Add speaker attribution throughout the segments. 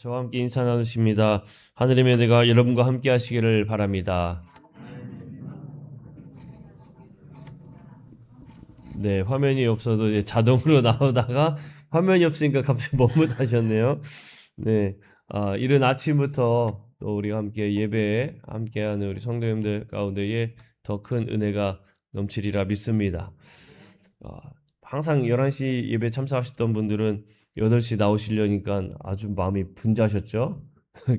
Speaker 1: 저와 함께 인사 나누십니다. 하늘의 은혜가 여러분과 함께 하시기를 바랍니다. 네, 화면이 없어도 이제 자동으로 나오다가 화면이 없으니까 갑자기 머뭇하셨네요. 네, 이른 아침부터 또 우리가 함께 예배에 함께하는 우리 성도님들 가운데에 더 큰 은혜가 넘치리라 믿습니다. 항상 11시 예배 참석하셨던 분들은 8시 나오시려니까 아주 마음이 분주하셨죠?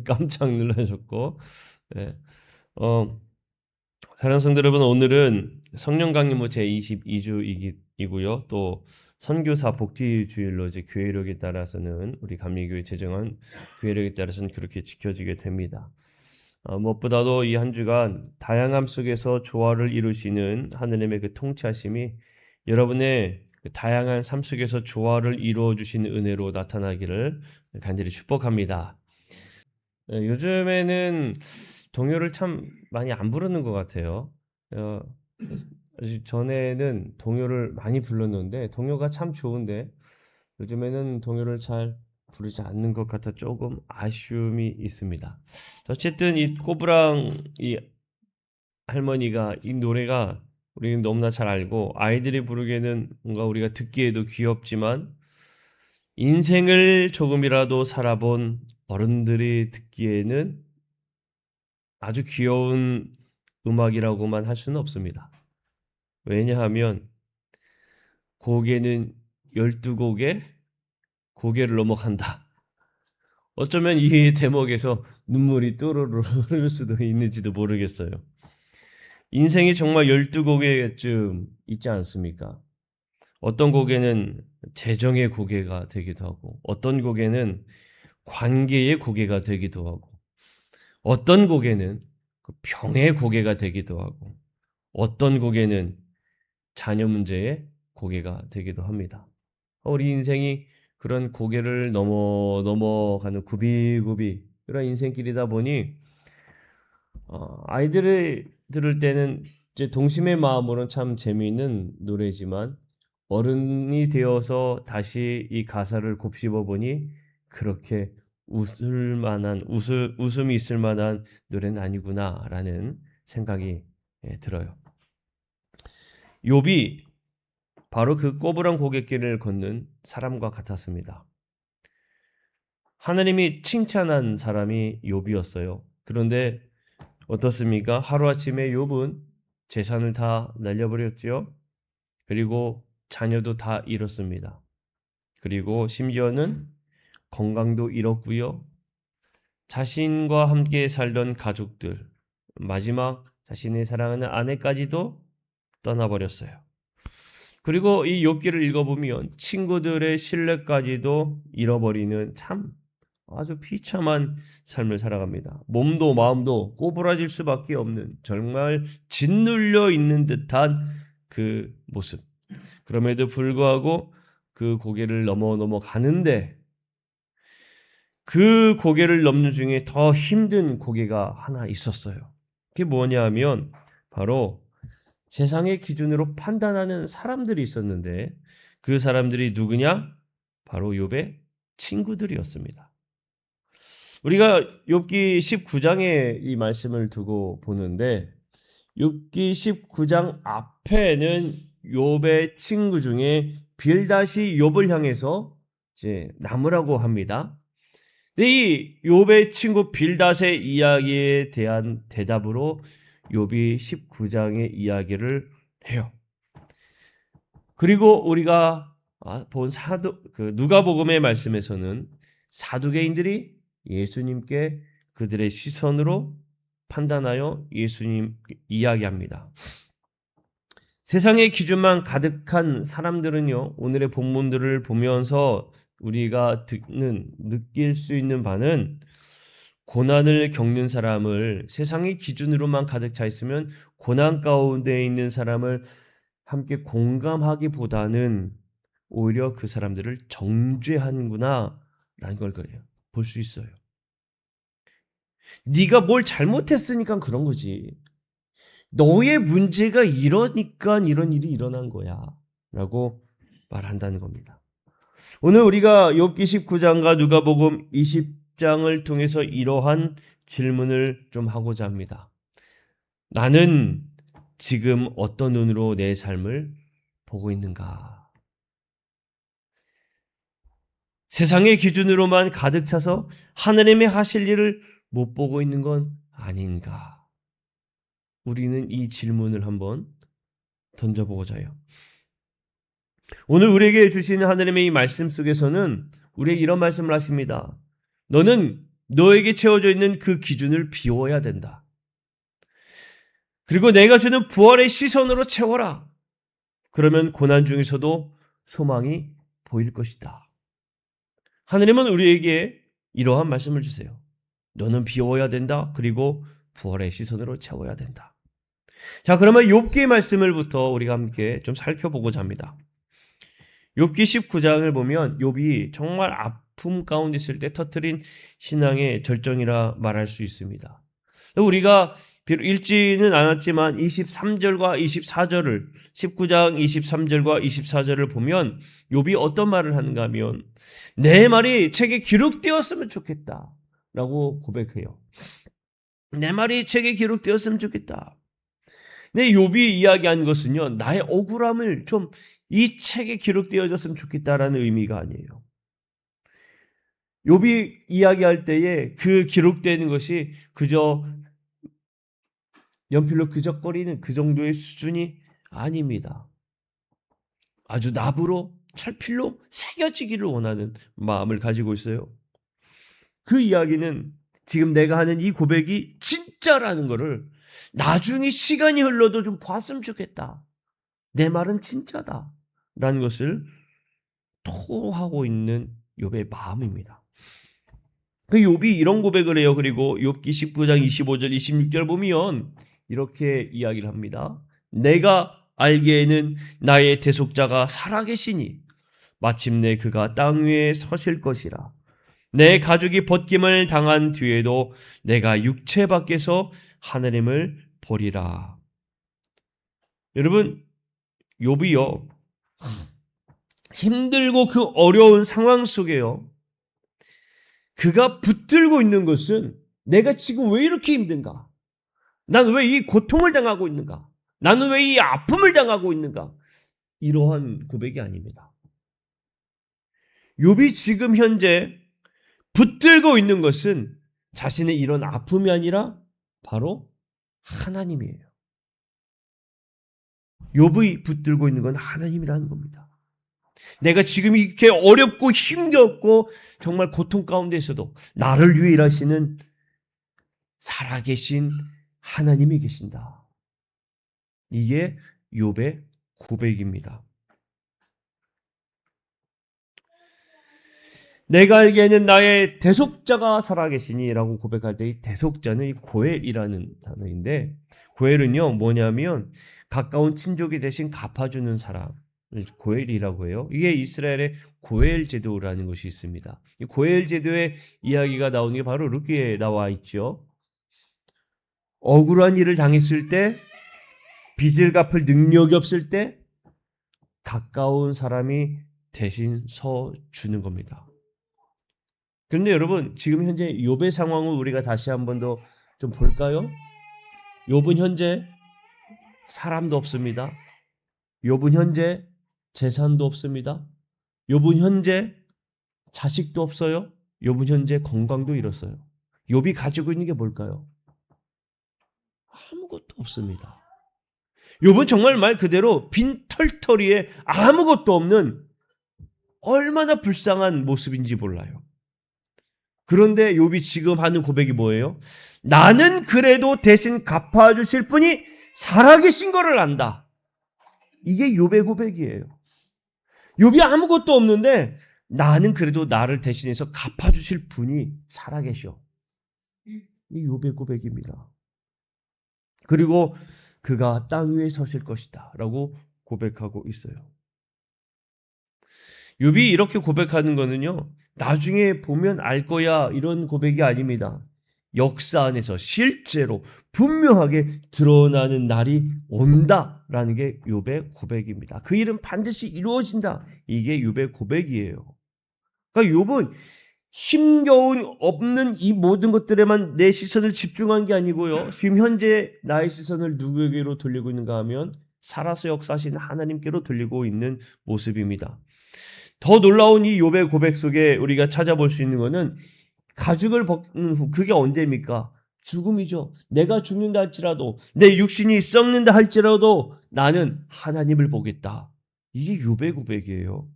Speaker 1: 깜짝 놀라셨고, 네. 사랑하는 성도 여러분, 오늘은 성령 강림후 제22주이고요. 또 선교사 복지주일로 이제 교회력에 따라서는 우리 감리교회 제정한 교회력에 따라서는 그렇게 지켜지게 됩니다. 무엇보다도 이 한 주간 다양함 속에서 조화를 이루시는 하느님의 그 통치하심이 여러분의 그 다양한 삶 속에서 조화를 이루어 주시는 은혜로 나타나기를 간절히 축복합니다. 요즘에는 동요를 참 많이 안 부르는 것 같아요. 어, 전에는 동요를 많이 불렀는데 동요가 참 좋은데 요즘에는 동요를 잘 부르지 않는 것 같아 조금 아쉬움이 있습니다. 어쨌든 이 꼬부랑 이 할머니가 이 노래가 우리는 너무나 잘 알고 아이들이 부르기에는 뭔가 우리가 듣기에도 귀엽지만 인생을 조금이라도 살아본 어른들이 듣기에는 아주 귀여운 음악이라고만 할 수는 없습니다. 왜냐하면 고개는 12곡에 고개를 넘어간다. 어쩌면 이 대목에서 눈물이 또르르 흐를 수도 있는지도 모르겠어요. 인생이 정말 12곡에쯤 있지 않습니까? 어떤 곡에는 재정의 고개가 되기도 하고 어떤 곡에는 관계의 고개가 되기도 하고 어떤 곡에는 병의 고개가 되기도 하고 어떤 곡에는 자녀 문제의 고개가 되기도 합니다. 우리 인생이 그런 고개를 넘어가는 굽이굽이 그런 인생길이다 보니 아이들이 들을 때는 이제 동심의 마음으로는 참 재미있는 노래지만 어른이 되어서 다시 이 가사를 곱씹어 보니 그렇게 웃음이 있을 만한 노래는 아니구나라는 생각이 들어요. 욥이 바로 그 꼬부랑 고갯길을 걷는 사람과 같았습니다. 하나님이 칭찬한 사람이 욥이었어요. 그런데 어떻습니까? 하루아침에 욥은 재산을 다 날려버렸지요. 그리고 자녀도 다 잃었습니다. 그리고 심지어는 건강도 잃었고요. 자신과 함께 살던 가족들, 마지막 자신의 사랑하는 아내까지도 떠나버렸어요. 그리고 이 욥기를 읽어보면 친구들의 신뢰까지도 잃어버리는 참 아주 비참한 삶을 살아갑니다. 몸도 마음도 꼬부라질 수밖에 없는 정말 짓눌려 있는 듯한 그 모습. 그럼에도 불구하고 그 고개를 넘어가는데 그 고개를 넘는 중에 더 힘든 고개가 하나 있었어요. 그게 뭐냐 하면 바로 세상의 기준으로 판단하는 사람들이 있었는데 그 사람들이 누구냐? 바로 욥의 친구들이었습니다. 우리가 욥기 19장에 이 말씀을 두고 보는데 욥기 19장 앞에는 욥의 친구 중에 빌닷이 욥을 향해서 이제 나무라고 합니다. 근데 이 욥의 친구 빌닷의 이야기에 대한 대답으로 욥이 19장의 이야기를 해요. 그리고 우리가 본 누가복음의 말씀에서는 사두개인들이 예수님께 그들의 시선으로 판단하여 예수님 이야기합니다. 세상의 기준만 가득한 사람들은요, 오늘의 본문들을 보면서 우리가 느낄 수 있는 바는 고난을 겪는 사람을 세상의 기준으로만 가득 차 있으면 고난 가운데 있는 사람을 함께 공감하기보다는 오히려 그 사람들을 정죄하는구나 라는 걸 볼 수 있어요. 네가 뭘 잘못했으니까 그런 거지. 너의 문제가 이러니까 이런 일이 일어난 거야 라고 말한다는 겁니다. 오늘 우리가 욥기 19장과 누가복음 10장을 통해서 이러한 질문을 좀 하고자 합니다. 나는 지금 어떤 눈으로 내 삶을 보고 있는가? 세상의 기준으로만 가득 차서 하나님의 하실 일을 못 보고 있는 건 아닌가? 우리는 이 질문을 한번 던져보고자 해요. 오늘 우리에게 주시는 하나님의 이 말씀 속에서는 우리에게 이런 말씀을 하십니다. 너는 너에게 채워져 있는 그 기준을 비워야 된다. 그리고 내가 주는 부활의 시선으로 채워라. 그러면 고난 중에서도 소망이 보일 것이다. 하나님은 우리에게 이러한 말씀을 주세요. 너는 비워야 된다. 그리고 부활의 시선으로 채워야 된다. 자, 그러면 욥기의 말씀을부터 우리가 함께 좀 살펴보고자 합니다. 욥기 19장을 보면 욥이 정말 아픔 가운데 있을 때 터뜨린 신앙의 절정이라 말할 수 있습니다. 우리가 비록 읽지는 않았지만 23절과 24절을 19장 23절과 24절을 보면 욥이 어떤 말을 하는가 하면 내 말이 책에 기록되었으면 좋겠다 라고 고백해요. 내 말이 책에 기록되었으면 좋겠다. 근데 욥이 이야기한 것은요, 나의 억울함을 좀 이 책에 기록되어졌으면 좋겠다라는 의미가 아니에요. 욥이 이야기할 때에 그 기록되는 것이 그저 연필로 그적거리는 그 정도의 수준이 아닙니다. 아주 납으로 찰필로 새겨지기를 원하는 마음을 가지고 있어요. 그 이야기는 지금 내가 하는 이 고백이 진짜라는 것을 나중에 시간이 흘러도 좀 봤으면 좋겠다. 내 말은 진짜다. 라는 것을 토로하고 있는 욥의 마음입니다. 그 욥이 이런 고백을 해요. 그리고 욥기 19장 25절 26절 보면 이렇게 이야기를 합니다. 내가 알기에는 나의 대속자가 살아계시니 마침내 그가 땅 위에 서실 것이라. 내 가죽이 벗김을 당한 뒤에도 내가 육체 밖에서 하나님을 보리라. 여러분, 욥이요, 힘들고 그 어려운 상황 속에요, 그가 붙들고 있는 것은 내가 지금 왜 이렇게 힘든가? 난 왜 이 고통을 당하고 있는가? 나는 왜 이 아픔을 당하고 있는가? 이러한 고백이 아닙니다. 욥이 지금 현재 붙들고 있는 것은 자신의 이런 아픔이 아니라 바로 하나님이에요. 욥이 붙들고 있는 건 하나님이라는 겁니다. 내가 지금 이렇게 어렵고 힘겹고 정말 고통 가운데 있어도 나를 위해 일하시는 살아계신 하나님이 계신다. 이게 욥의 고백입니다. 내가 알기에는 나의 대속자가 살아계시니 라고 고백할 때 이 대속자는 이 고엘이라는 단어인데, 고엘은요 뭐냐면 가까운 친족이 대신 갚아주는 사람을 고엘이라고 해요. 이게 이스라엘의 고엘 제도라는 것이 있습니다. 이 고엘 제도의 이야기가 나오는 게 바로 룻기에 나와 있죠. 억울한 일을 당했을 때, 빚을 갚을 능력이 없을 때 가까운 사람이 대신 서주는 겁니다. 그런데 여러분, 지금 현재 욥의 상황을 우리가 다시 한 번 더 좀 볼까요? 욥은 현재 사람도 없습니다. 욥은 현재 재산도 없습니다. 욥은 현재 자식도 없어요. 욥은 현재 건강도 잃었어요. 욥이 가지고 있는 게 뭘까요? 아무것도 없습니다. 욥은 정말 말 그대로 빈털터리에 아무것도 없는 얼마나 불쌍한 모습인지 몰라요. 그런데 욥이 지금 하는 고백이 뭐예요? 나는 그래도 대신 갚아주실 분이 살아계신 거를 안다. 이게 욥의 고백이에요. 욥이 아무것도 없는데 나는 그래도 나를 대신해서 갚아주실 분이 살아계셔. 이 욥의 고백입니다. 그리고 그가 땅 위에 서실 것이다 라고 고백하고 있어요. 욥이 이렇게 고백하는 거는요, 나중에 보면 알 거야 이런 고백이 아닙니다. 역사 안에서 실제로 분명하게 드러나는 날이 온다라는 게 욥의 고백입니다. 그 일은 반드시 이루어진다. 이게 욥의 고백이에요. 그러니까 욥은 힘겨운 없는 이 모든 것들에만 내 시선을 집중한 게 아니고요. 지금 현재 나의 시선을 누구에게로 돌리고 있는가 하면 살아서 역사하신 하나님께로 돌리고 있는 모습입니다. 더 놀라운 이 욥의 고백 속에 우리가 찾아볼 수 있는 것은 가죽을 벗는 후 그게 언제입니까? 죽음이죠. 내가 죽는다 할지라도 내 육신이 썩는다 할지라도 나는 하나님을 보겠다. 이게 욥의 고백이에요.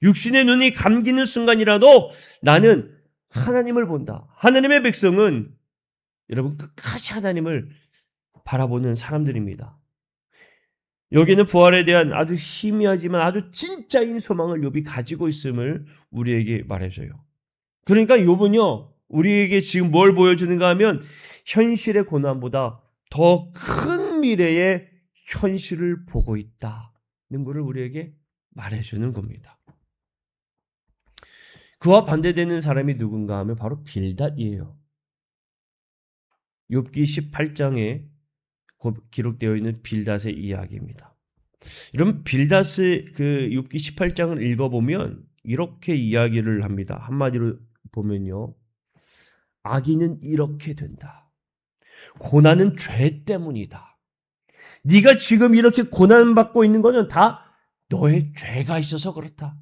Speaker 1: 육신의 눈이 감기는 순간이라도 나는 하나님을 본다. 하나님의 백성은 여러분 끝까지 하나님을 바라보는 사람들입니다. 여기는 부활에 대한 아주 희미하지만 아주 진짜인 소망을 욥이 가지고 있음을 우리에게 말해줘요. 그러니까 욥은요 우리에게 지금 뭘 보여주는가 하면 현실의 고난보다 더 큰 미래의 현실을 보고 있다는 것을 우리에게 말해주는 겁니다. 그와 반대되는 사람이 누군가 하면 바로 빌닷이에요. 욥기 18장에 기록되어 있는 빌닷의 이야기입니다. 여러분 빌닷의 그 욥기 18장을 읽어보면 이렇게 이야기를 합니다. 한마디로 보면요. 악인은 이렇게 된다. 고난은 죄 때문이다. 네가 지금 이렇게 고난받고 있는 것은 다 너의 죄가 있어서 그렇다.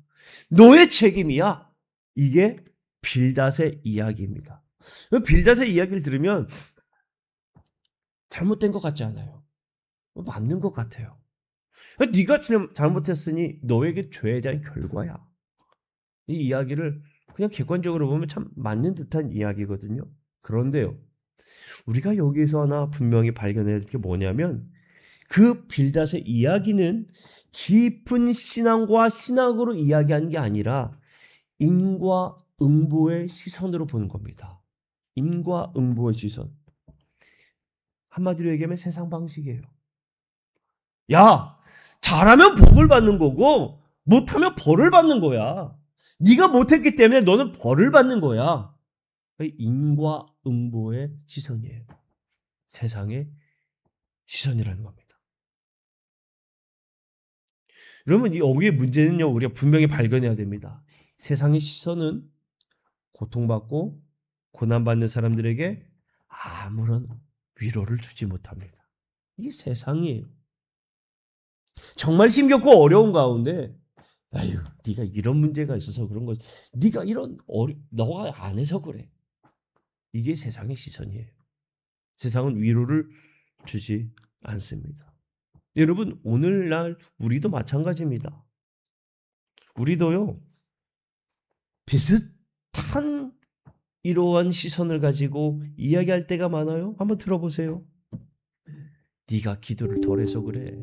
Speaker 1: 너의 책임이야. 이게 빌닷의 이야기입니다. 빌닷의 이야기를 들으면 잘못된 것 같지 않아요. 맞는 것 같아요. 네가 잘못했으니 너에게 죄에 대한 결과야. 이 이야기를 그냥 객관적으로 보면 참 맞는 듯한 이야기거든요. 그런데요. 우리가 여기서 하나 분명히 발견해야 될 게 뭐냐면 그 빌닷의 이야기는 깊은 신앙과 신학으로 이야기한 게 아니라 인과응보의 시선으로 보는 겁니다. 인과응보의 시선. 한마디로 얘기하면 세상 방식이에요. 야, 잘하면 복을 받는 거고 못하면 벌을 받는 거야. 네가 못했기 때문에 너는 벌을 받는 거야. 인과응보의 시선이에요. 세상의 시선이라는 겁니다. 여러분, 여기에 문제는요, 우리가 분명히 발견해야 됩니다. 세상의 시선은 고통받고 고난받는 사람들에게 아무런 위로를 주지 못합니다. 이게 세상이에요. 정말 힘겹고 어려운 가운데 아유, 네가 이런 문제가 있어서 그런 거지. 네가 너가 안 해서 그래. 이게 세상의 시선이에요. 세상은 위로를 주지 않습니다. 여러분, 오늘날 우리도 마찬가지입니다. 우리도요. 비슷한 이러한 시선을 가지고 이야기할 때가 많아요. 한번 들어보세요. 네가 기도를 덜 해서 그래.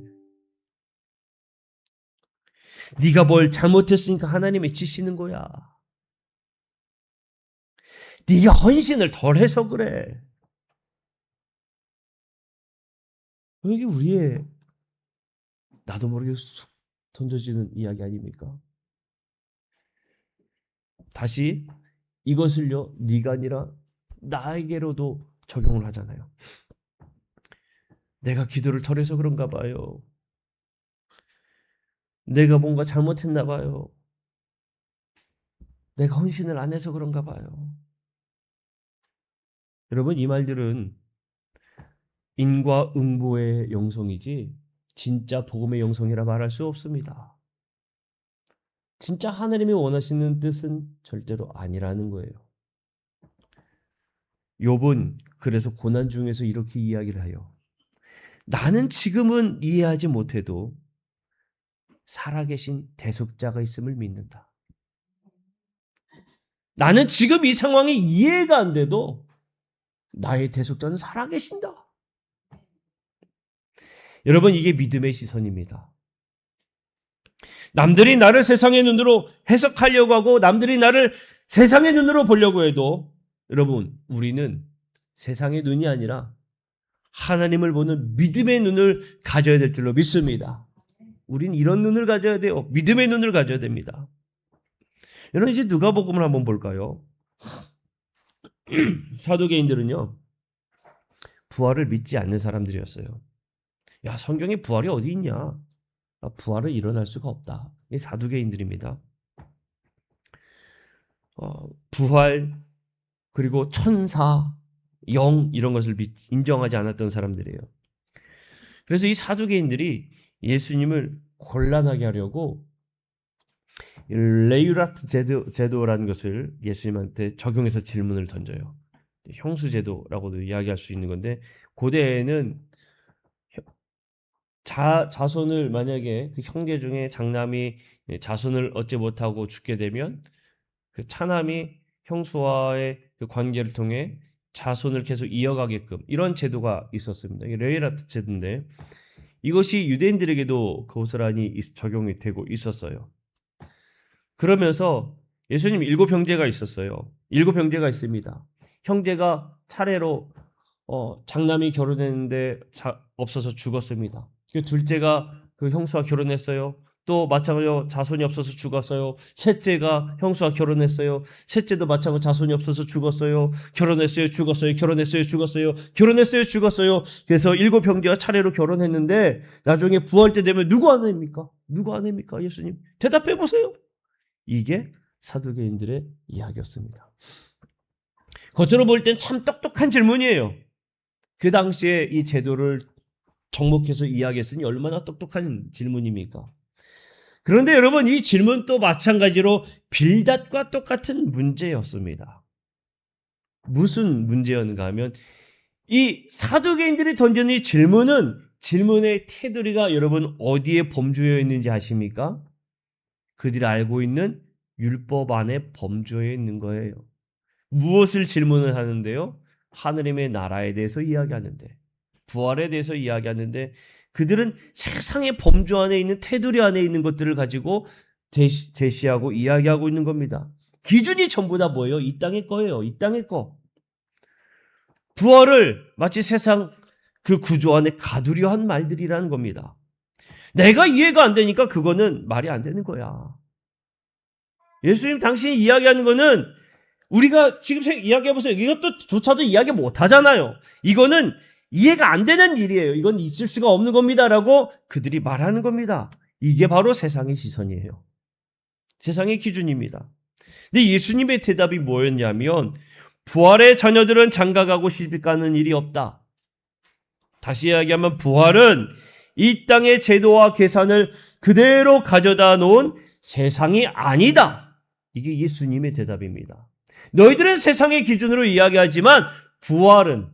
Speaker 1: 네가 뭘 잘못했으니까 하나님이 치시는 거야. 네가 헌신을 덜 해서 그래. 이게 우리의 나도 모르게 쑥 던져지는 이야기 아닙니까? 다시 이것을요 네가 아니라 나에게로도 적용을 하잖아요. 내가 기도를 덜 해서 그런가 봐요. 내가 뭔가 잘못했나 봐요. 내가 헌신을 안 해서 그런가 봐요. 여러분 이 말들은 인과응보의 영성이지 진짜 복음의 영성이라 말할 수 없습니다. 진짜 하나님이 원하시는 뜻은 절대로 아니라는 거예요. 욥은 그래서 고난 중에서 이렇게 이야기를 해요. 나는 지금은 이해하지 못해도 살아계신 대속자가 있음을 믿는다. 나는 지금 이 상황이 이해가 안 돼도 나의 대속자는 살아계신다. 여러분 이게 믿음의 시선입니다. 남들이 나를 세상의 눈으로 해석하려고 하고 남들이 나를 세상의 눈으로 보려고 해도 여러분 우리는 세상의 눈이 아니라 하나님을 보는 믿음의 눈을 가져야 될 줄로 믿습니다. 우린 이런 눈을 가져야 돼요. 믿음의 눈을 가져야 됩니다. 여러분 이제 누가복음을 한번 볼까요? 사두개인들은요. 부활을 믿지 않는 사람들이었어요. 야 성경에 부활이 어디 있냐? 부활은 일어날 수가 없다. 이 사두개인들입니다. 부활 그리고 천사, 영 이런 것을 인정하지 않았던 사람들이에요. 그래서 이 사두개인들이 예수님을 곤란하게 하려고 레이라트 제도라는 것을 예수님한테 적용해서 질문을 던져요. 형수 제도라고도 이야기할 수 있는 건데 고대에는 자손을 만약에 그 형제 중에 장남이 자손을 얻지 못하고 죽게 되면 그 차남이 형수와의 그 관계를 통해 자손을 계속 이어가게끔 이런 제도가 있었습니다. 이게 레이라트 제도인데 이것이 유대인들에게도 고스란히 적용이 되고 있었어요. 그러면서 예수님 7형제가 있었어요. 7형제가 있습니다. 형제가 차례로 장남이 결혼했는데 없어서 죽었습니다. 그 둘째가 그 형수와 결혼했어요. 또 마찬가지로 자손이 없어서 죽었어요. 셋째가 형수와 결혼했어요. 셋째도 마찬가지로 자손이 없어서 죽었어요. 결혼했어요, 죽었어요. 결혼했어요, 죽었어요. 결혼했어요, 죽었어요. 그래서 7형제가 차례로 결혼했는데 나중에 부활 때 되면 누구 아내입니까? 누구 아내입니까? 예수님 대답해 보세요. 이게 사두개인들의 이야기였습니다. 겉으로 볼 땐 참 똑똑한 질문이에요. 그 당시에 이 제도를 접목해서 이야기했으니 얼마나 똑똑한 질문입니까? 그런데 여러분 이 질문도 마찬가지로 빌닷과 똑같은 문제였습니다. 무슨 문제였는가 하면 이 사두개인들이 던진 이 질문의 테두리가 여러분 어디에 범주에 있는지 아십니까? 그들이 알고 있는 율법 안에 범주에 있는 거예요. 무엇을 질문을 하는데요? 하느님의 나라에 대해서 이야기하는데 부활에 대해서 이야기하는데 그들은 세상의 범주 안에 있는 테두리 안에 있는 것들을 가지고 제시하고 이야기하고 있는 겁니다. 기준이 전부 다 뭐예요? 이 땅의 거예요. 이 땅의 거. 부활을 마치 세상 그 구조 안에 가두려 한 말들이라는 겁니다. 내가 이해가 안 되니까 그거는 말이 안 되는 거야. 예수님 당신이 이야기하는 거는 우리가 지금 이야기해보세요. 이것도조차도 이야기 못 하잖아요. 이거는 이해가 안 되는 일이에요. 이건 있을 수가 없는 겁니다라고 그들이 말하는 겁니다. 이게 바로 세상의 시선이에요. 세상의 기준입니다. 근데 예수님의 대답이 뭐였냐면 부활의 자녀들은 장가가고 시집가는 일이 없다. 다시 이야기하면 부활은 이 땅의 제도와 계산을 그대로 가져다 놓은 세상이 아니다. 이게 예수님의 대답입니다. 너희들은 세상의 기준으로 이야기하지만 부활은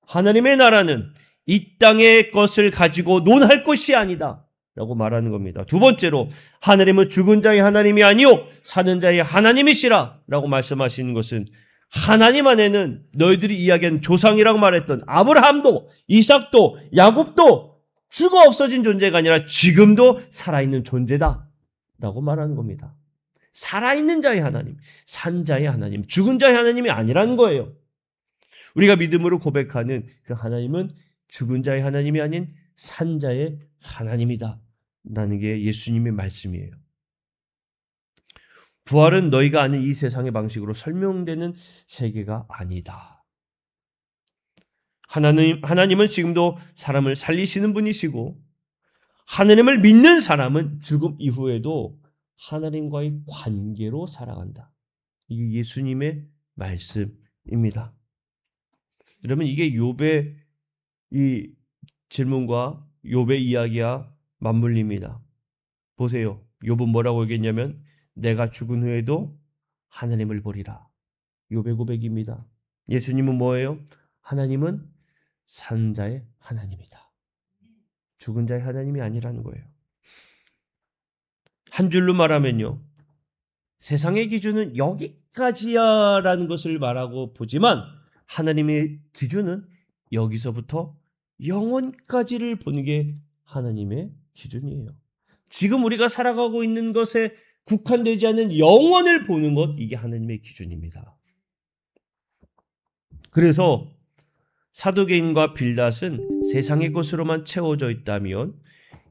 Speaker 1: 하나님의 나라는 이 땅의 것을 가지고 논할 것이 아니다 라고 말하는 겁니다. 두 번째로 하나님은 죽은 자의 하나님이 아니요 사는 자의 하나님이시라 라고 말씀하시는 것은 하나님 안에는 너희들이 이야기한 조상이라고 말했던 아브라함도 이삭도 야곱도 죽어 없어진 존재가 아니라 지금도 살아있는 존재다 라고 말하는 겁니다. 살아있는 자의 하나님, 산 자의 하나님, 죽은 자의 하나님이 아니라는 거예요. 우리가 믿음으로 고백하는 그 하나님은 죽은 자의 하나님이 아닌 산 자의 하나님이다 라는 게 예수님의 말씀이에요. 부활은 너희가 아는 이 세상의 방식으로 설명되는 세계가 아니다. 하나님은 지금도 사람을 살리시는 분이시고 하나님을 믿는 사람은 죽음 이후에도 하나님과의 관계로 살아간다. 이게 예수님의 말씀입니다. 여러분 이게 욥의 이 질문과 욥의 이야기와 맞물립니다. 보세요. 욥은 뭐라고 얘기했냐면 내가 죽은 후에도 하나님을 보리라. 욥의 고백입니다. 예수님은 뭐예요? 하나님은 산 자의 하나님이다. 죽은 자의 하나님이 아니라는 거예요. 한 줄로 말하면요. 세상의 기준은 여기까지야 라는 것을 말하고 보지만 하나님의 기준은 여기서부터 영원까지를 보는 게 하나님의 기준이에요. 지금 우리가 살아가고 있는 것에 국한되지 않은 영원을 보는 것, 이게 하나님의 기준입니다. 그래서 사두개인과 빌닷은 세상의 것으로만 채워져 있다면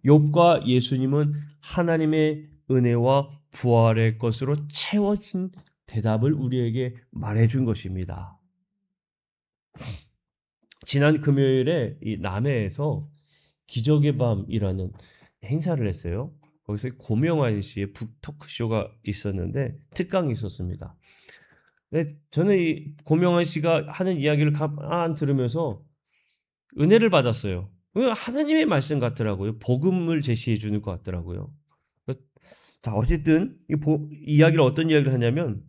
Speaker 1: 욥과 예수님은 하나님의 은혜와 부활의 것으로 채워진 대답을 우리에게 말해준 것입니다. 지난 금요일에 이 남해에서 기적의 밤이라는 행사를 했어요. 거기서 고명환 씨의 북토크쇼가 있었는데 특강이 있었습니다. 근데 저는 이 고명환 씨가 하는 이야기를 가만 들으면서 은혜를 받았어요. 하나님의 말씀 같더라고요. 복음을 제시해 주는 것 같더라고요. 자, 어쨌든 이야기를 어떤 이야기를 하냐면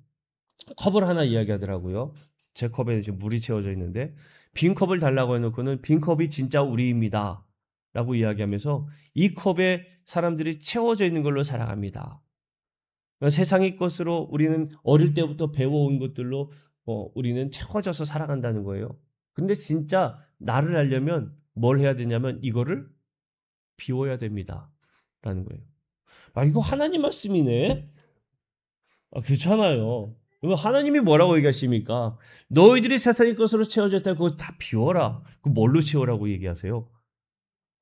Speaker 1: 컵을 하나 이야기하더라고요. 제 컵에 지금 물이 채워져 있는데 빈 컵을 달라고 해놓고는 빈 컵이 진짜 우리입니다 라고 이야기하면서 이 컵에 사람들이 채워져 있는 걸로 살아갑니다. 그러니까 세상의 것으로 우리는 어릴 때부터 배워온 것들로 우리는 채워져서 살아간다는 거예요. 근데 진짜 나를 알려면 뭘 해야 되냐면 이거를 비워야 됩니다 라는 거예요. 아, 이거 하나님 말씀이네. 아, 그렇잖아요. 하나님이 뭐라고 얘기하십니까? 너희들이 세상의 것으로 채워졌다. 그거 다 비워라. 그 뭘로 채우라고 얘기하세요?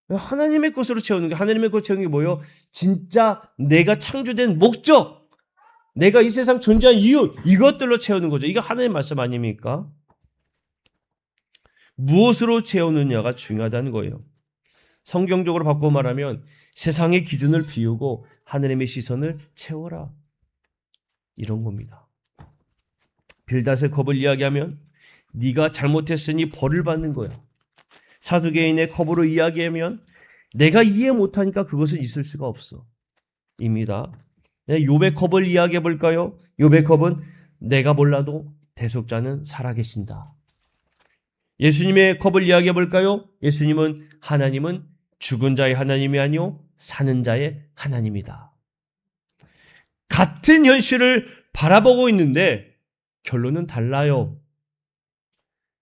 Speaker 1: 하나님의 것으로 채우는 게, 하나님의 것 채우는 게 뭐예요? 진짜 내가 창조된 목적, 내가 이 세상 존재한 이유, 이것들로 채우는 거죠. 이거 하나님의 말씀 아닙니까? 무엇으로 채우느냐가 중요하다는 거예요. 성경적으로 바꿔 말하면 세상의 기준을 비우고 하나님의 시선을 채워라. 이런 겁니다. 빌닷의 컵을 이야기하면 네가 잘못했으니 벌을 받는 거야. 사두개인의 컵으로 이야기하면 내가 이해 못하니까 그것은 있을 수가 없어. 입니다. 욥의 컵을 이야기해 볼까요? 욥의 컵은 내가 몰라도 대속자는 살아계신다. 예수님의 컵을 이야기해 볼까요? 예수님은 하나님은 죽은 자의 하나님이 아니요 사는 자의 하나님이다. 같은 현실을 바라보고 있는데 결론은 달라요.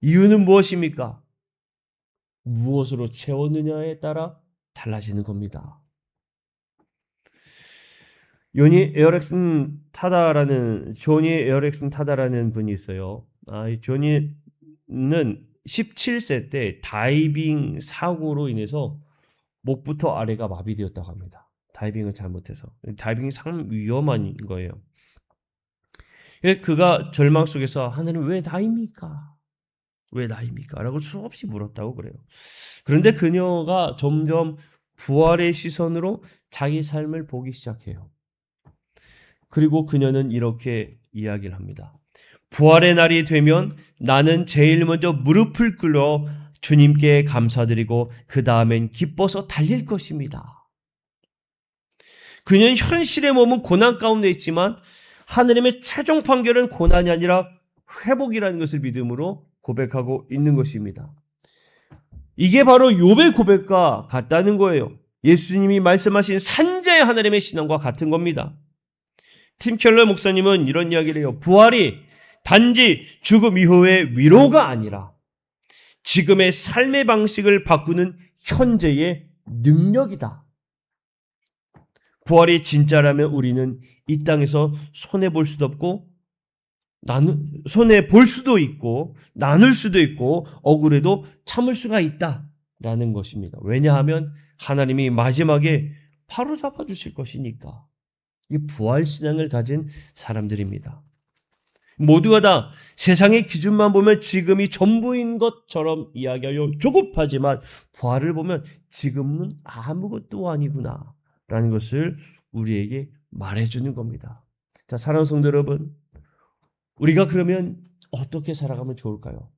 Speaker 1: 이유는 무엇입니까? 무엇으로 채웠느냐에 따라 달라지는 겁니다. 조니 에어렉슨 타다라는 분이 있어요. 이 조니는 17세 때 다이빙 사고로 인해서 목부터 아래가 마비되었다고 합니다. 다이빙을 잘못해서. 다이빙이 상당히 위험한 거예요. 그가 절망 속에서 하나님 왜 나입니까? 왜 나입니까? 라고 수없이 물었다고 그래요. 그런데 그녀가 점점 부활의 시선으로 자기 삶을 보기 시작해요. 그리고 그녀는 이렇게 이야기를 합니다. 부활의 날이 되면 나는 제일 먼저 무릎을 꿇어 주님께 감사드리고 그 다음엔 기뻐서 달릴 것입니다. 그녀는 현실의 몸은 고난 가운데 있지만 하느님의 최종 판결은 고난이 아니라 회복이라는 것을 믿음으로 고백하고 있는 것입니다. 이게 바로 욥의 고백과 같다는 거예요. 예수님이 말씀하신 산자의 하나님의 신앙과 같은 겁니다. 팀 켈러 목사님은 이런 이야기를 해요. 부활이 단지 죽음 이후의 위로가 아니라 지금의 삶의 방식을 바꾸는 현재의 능력이다. 부활이 진짜라면 우리는 이 땅에서 손해볼 수도 없고 손해볼 수도 있고 나눌 수도 있고 억울해도 참을 수가 있다라는 것입니다. 왜냐하면 하나님이 마지막에 바로 잡아주실 것이니까. 이 부활신앙을 가진 사람들입니다. 모두가 다 세상의 기준만 보면 지금이 전부인 것처럼 이야기하여 조급하지만 부활을 보면 지금은 아무것도 아니구나 라는 것을 우리에게 말해주는 겁니다. 자, 사랑하는 성도 여러분, 우리가 그러면 어떻게 살아가면 좋을까요?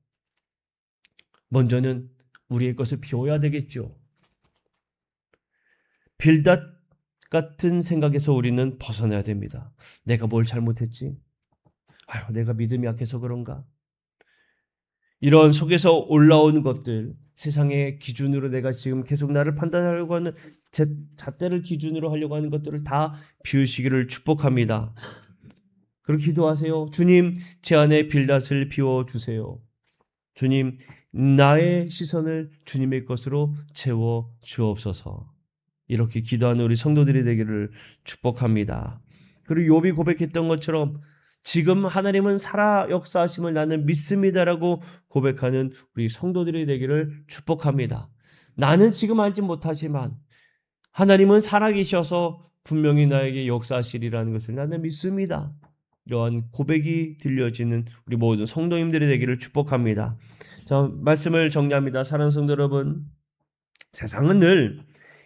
Speaker 1: 먼저는 우리의 것을 비워야 되겠죠. 빌닷 같은 생각에서 우리는 벗어나야 됩니다. 내가 뭘 잘못했지? 내가 믿음이 약해서 그런가? 이런 속에서 올라오는 것들, 세상의 기준으로 내가 지금 계속 나를 판단하려고 하는 제 잣대를 기준으로 하려고 하는 것들을 다 비우시기를 축복합니다. 그리고 기도하세요. 주님, 제 안에 빌닷을 비워주세요. 주님, 나의 시선을 주님의 것으로 채워 주옵소서. 이렇게 기도하는 우리 성도들이 되기를 축복합니다. 그리고 욥이 고백했던 것처럼 지금 하나님은 살아 역사하심을 나는 믿습니다라고 고백하는 우리 성도들이 되기를 축복합니다. 나는 지금 알지 못하지만 하나님은 살아계셔서 분명히 나에게 역사하시리라는 것을 나는 믿습니다. 이러한 고백이 들려지는 우리 모든 성도님들이 되기를 축복합니다. 자, 말씀을 정리합니다. 사랑하는 성도 여러분, 세상은 늘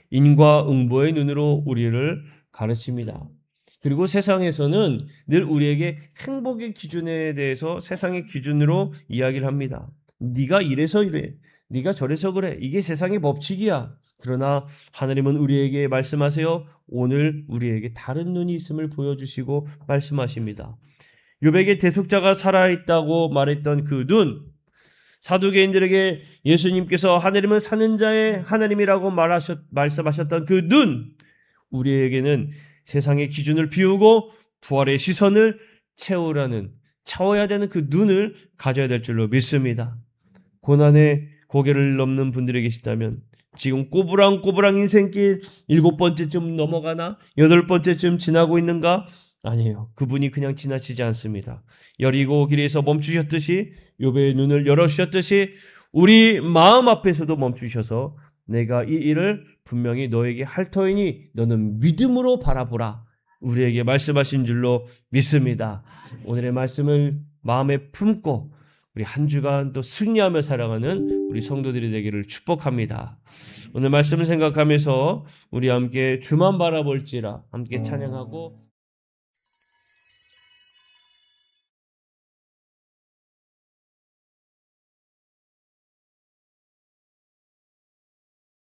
Speaker 1: 인과 응보의 눈으로 우리를 가르칩니다. 그리고 세상에서는 늘 우리에게 행복의 기준에 대해서 세상의 기준으로 이야기를 합니다. 네가 이래서 이래, 네가 저래서 그래, 이게 세상의 법칙이야. 그러나 하나님은 우리에게 말씀하세요. 오늘 우리에게 다른 눈이 있음을 보여주시고 말씀하십니다. 욥에게 대속자가 살아있다고 말했던 그 눈, 사두개인들에게 예수님께서 하나님은 사는 자의 하나님이라고 말씀하셨던 그 눈, 우리에게는 세상의 기준을 비우고 부활의 시선을 채워야 되는 그 눈을 가져야 될 줄로 믿습니다. 고난의 고개를 넘는 분들이 계시다면 지금 꼬부랑꼬부랑 인생길 7번째쯤 넘어가나? 8번째쯤 지나고 있는가? 아니에요. 그분이 그냥 지나치지 않습니다. 여리고 길에서 멈추셨듯이, 욥의 눈을 열어주셨듯이 우리 마음 앞에서도 멈추셔서 내가 이 일을 분명히 너에게 할 터이니 너는 믿음으로 바라보라, 우리에게 말씀하신 줄로 믿습니다. 오늘의 말씀을 마음에 품고 우리 한 주간 또 승리하며 살아가는 우리 성도들이 되기를 축복합니다. 오늘 말씀을 생각하면서 우리 함께 주만 바라볼지라 함께 찬양하고